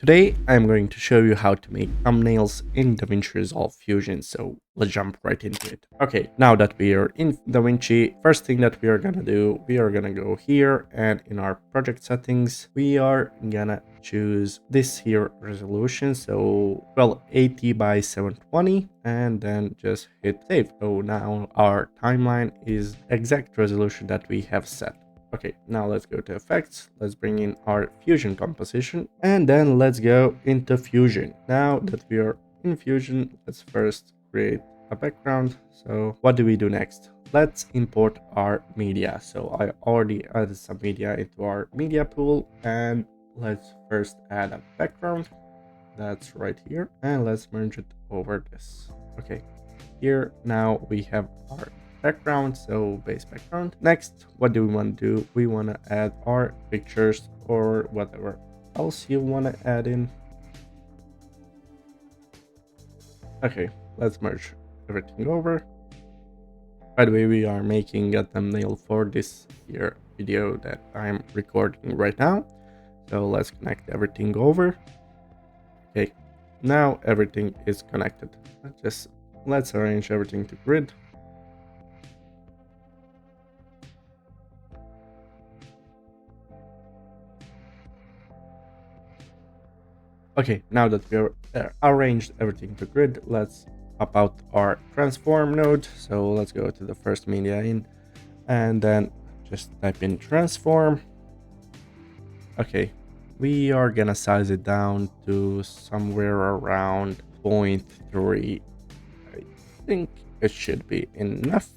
Today, I'm going to show you how to make thumbnails in Davinci Resolve Fusion, so let's jump right into it. Okay, now that we are in Davinci, first thing that we are gonna do, we are gonna go here and in our project settings, we are gonna choose this here resolution, so 1280 by 720, and then just hit save. So now our timeline is exact resolution that we have set. Okay, now let's go to effects. Let's bring in our fusion composition and then let's go into fusion. Now that we are in fusion, let's first create a background. So what do we do next? Let's import our media. So I already added some media into our media pool, and let's first add a background. That's right here, and let's merge it over this. Okay, here now we have our background, so base background. Next, what do we want to do? We want to add our pictures or whatever else you want to add in. Okay, let's merge everything over. By the way, we are making a thumbnail for this here video that I'm recording right now, so let's connect everything over. Okay, now everything is connected. Let's arrange everything to grid. Okay, now that we are arranged everything to grid, let's pop out our transform node. So let's go to the first media in and then just type in transform. Okay, we are gonna size it down to somewhere around 0.3. I think it should be enough.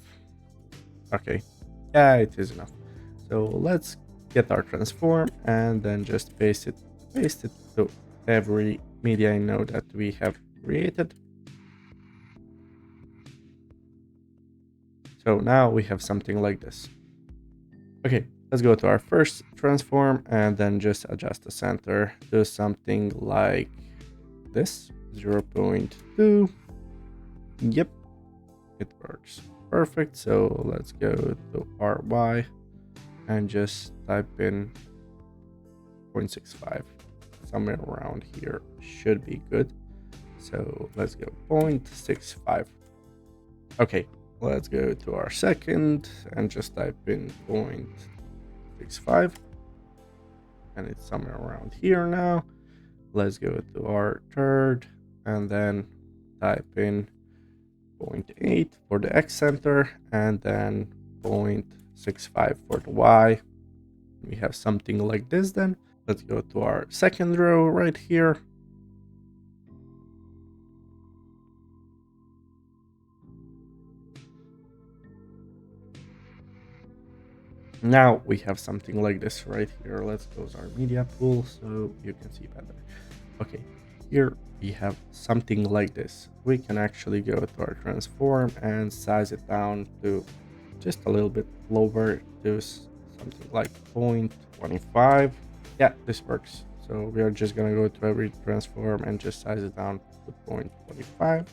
Okay, yeah, it is enough. So let's get our transform and then just paste it to every media node that we have created. So now we have something like this. Okay, let's go to our first transform and then just adjust the center to something like this, 0.2. Yep, it works perfect. So let's go to RY and just type in 0.65. Somewhere around here should be good. So let's go 0.65. Okay, let's go to our second and just type in 0.65, and it's somewhere around here now. Let's go to our third and then type in 0.8 for the X center and then 0.65 for the Y. We have something like this then. Let's go to our second row right here. Now we have something like this right here. Let's close our media pool so you can see better. Okay, here we have something like this. We can actually go to our transform and size it down to just a little bit lower to something like 0.25. Yeah, this works. So we are just gonna go to every transform and just size it down to 0.25.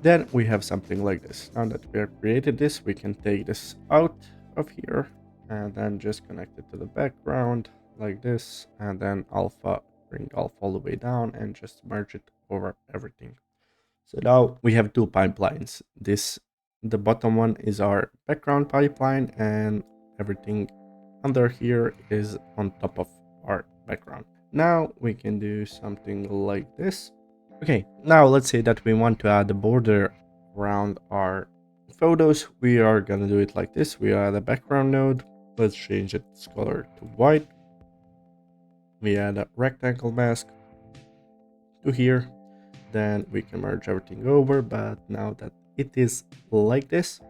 Then we have something like this. Now that we have created this, we can take this out of here and then just connect it to the background like this, and then bring alpha all the way down and just merge it over everything. So now we have two pipelines. The bottom one is our background pipeline, and everything under here is on top of our background. Now we can do something like this. Okay, now let's say that we want to add a border around our photos. We are gonna do it like this. We add a background node. Let's change its color to white. We add a rectangle mask to here. Then we can merge everything over, but now that it is like this,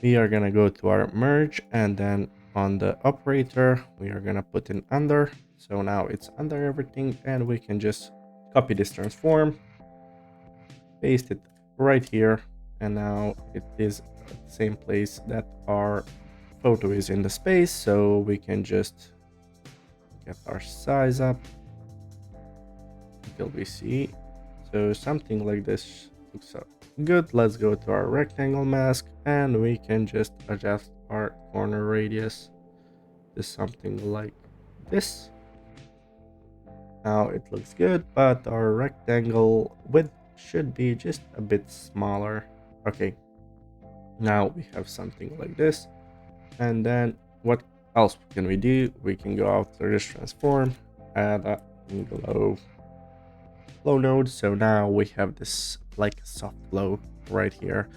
we are gonna go to our merge, and then on the operator we are gonna put in under. So now it's under everything, and we can just copy this transform, paste it right here, and now it is at the same place that our photo is in the space. So we can just get our size up until we see. So something like this looks good. Let's go to our rectangle mask and we can just adjust our corner radius to something like this. Now it looks good, but our rectangle width should be just a bit smaller. Okay, now we have something like this. And then what else can we do? We can go after this transform, add a glow node. So now we have this like soft glow right here.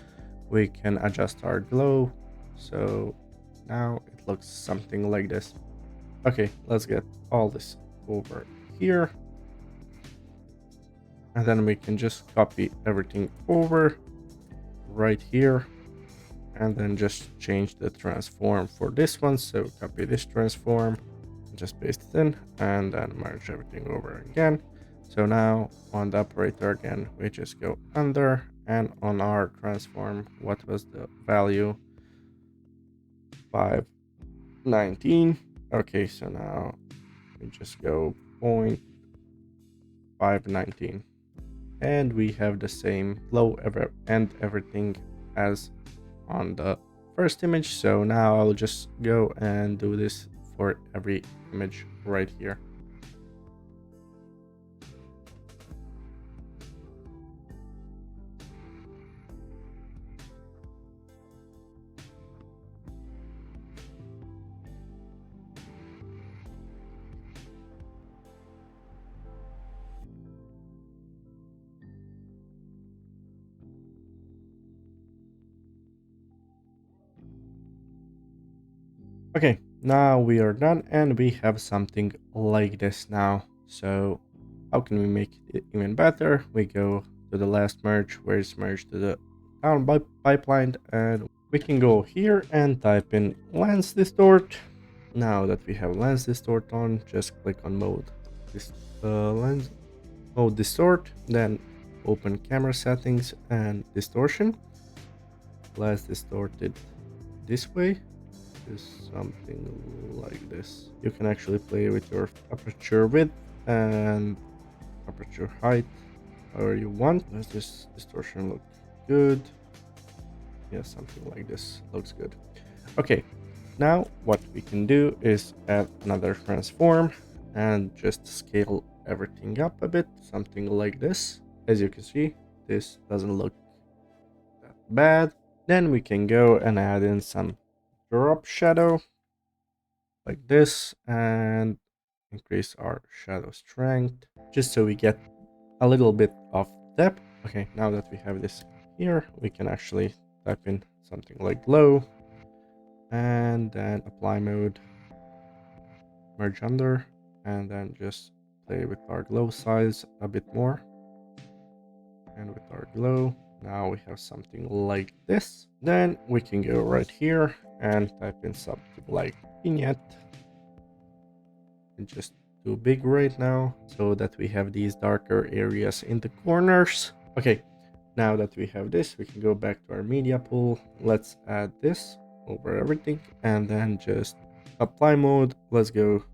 We can adjust our glow. So now it looks something like this. Okay, let's get all this over here. And then we can just copy everything over right here. And then just change the transform for this one. So copy this transform, just paste it in, and then merge everything over again. So now on the operator again, we just go under, and on our transform, what was the value? 519. Okay, so now we just go 0.519, and we have the same flow and everything as on the first image. So now I'll just go and do this for every image right here. Okay, now we are done and we have something like this now. So how can we make it even better? We go to the last merge where it's merged to the down pipeline, and we can go here and type in lens distort. Now that we have lens distort on, just click on lens mode distort, then open camera settings and distortion. Let's distort it this way. Is something like this. You can actually play with your aperture width and aperture height however you want. Does this distortion look good? Yeah, something like this looks good. Okay, now what we can do is add another transform and just scale everything up a bit, something like this. As you can see, this doesn't look that bad. Then we can go and add in some drop shadow like this and increase our shadow strength just so we get a little bit of depth. Okay, now that we have this here, we can actually type in something like glow and then apply mode, merge under, and then just play with our glow size a bit more. And with our glow, now we have something like this. Then we can go right here and type in something like vignette. And just too big right now so that we have these darker areas in the corners. Okay, now that we have this, we can go back to our media pool. Let's add this over everything and then just apply mode. Let's go.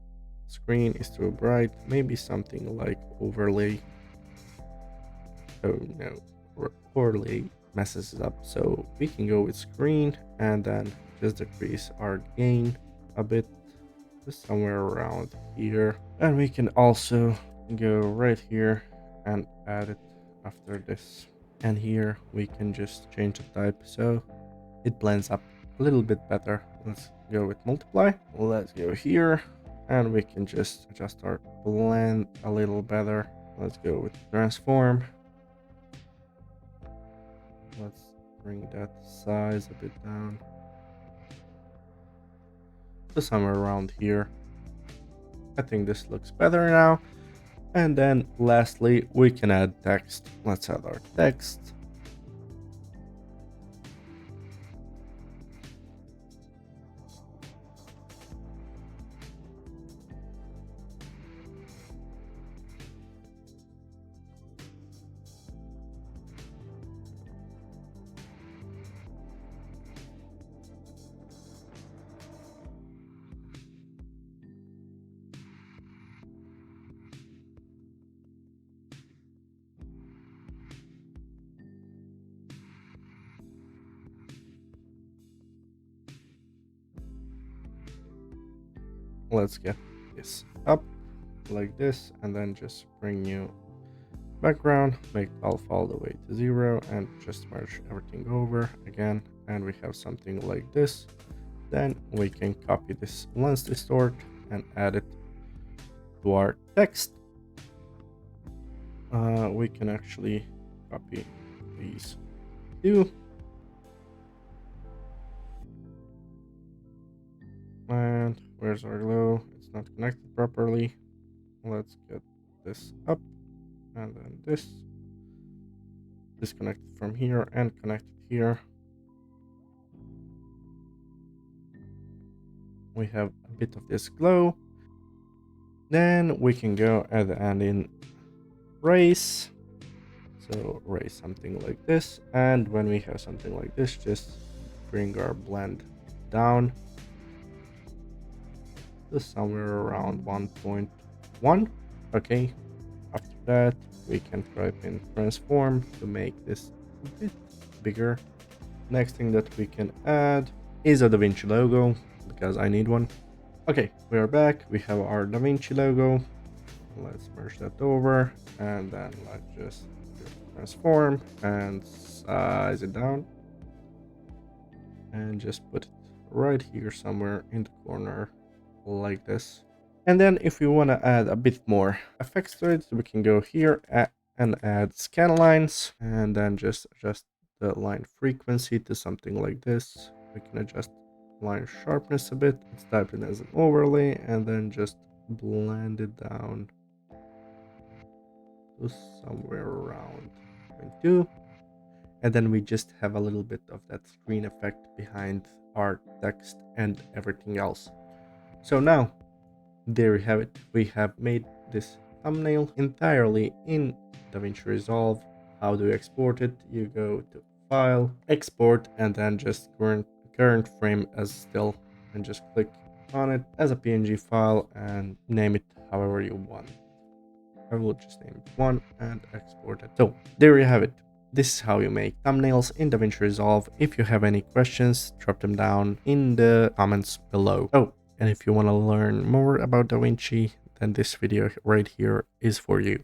Screen is too bright. Maybe something like overlay. Oh no, overlay messes it up. So we can go with screen and then just decrease our gain a bit, somewhere around here. And we can also go right here and add it after this. And here we can just change the type so it blends up a little bit better. Let's go with multiply. Let's go here and we can just adjust our blend a little better. Let's go with transform. Let's bring that size a bit down to somewhere around here. I think this looks better now. And then lastly, we can add text. Let's add our text. let's get this up like this, and then just bring new background, make alpha all the way to 0, and just merge everything over again, and we have something like this. Then we can copy this lens distort and add it to our text. We can actually copy these two. And where's our glow? It's not connected properly. Let's get this up, and then this disconnected from here and connected here. We have a bit of this glow. Then we can go and add in raise. So raise something like this, and when we have something like this, just bring our blend down to somewhere around 1.1. Okay, after that we can type in transform to make this a bit bigger. Next thing that we can add is a Davinci logo, because I need one. Okay, we are back. We have our Davinci logo. Let's merge that over, and then let's just transform and size it down, and just put it right here somewhere in the corner like this. And then if we want to add a bit more effects to it, we can go here and add scan lines, and then just adjust the line frequency to something like this. We can adjust line sharpness a bit. Let's type it as an overlay, and then just blend it down to somewhere around 0.2. And then we just have a little bit of that screen effect behind our text and everything else. So now, there you have it. We have made this thumbnail entirely in Davinci Resolve. How do you export it? You go to File, Export, and then just current frame as still, and just click on it as a PNG file and name it however you want. I will just name it 1 and export it. So there you have it. This is how you make thumbnails in Davinci Resolve. If you have any questions, drop them down in the comments below. Oh, and if you want to learn more about Davinci, then this video right here is for you.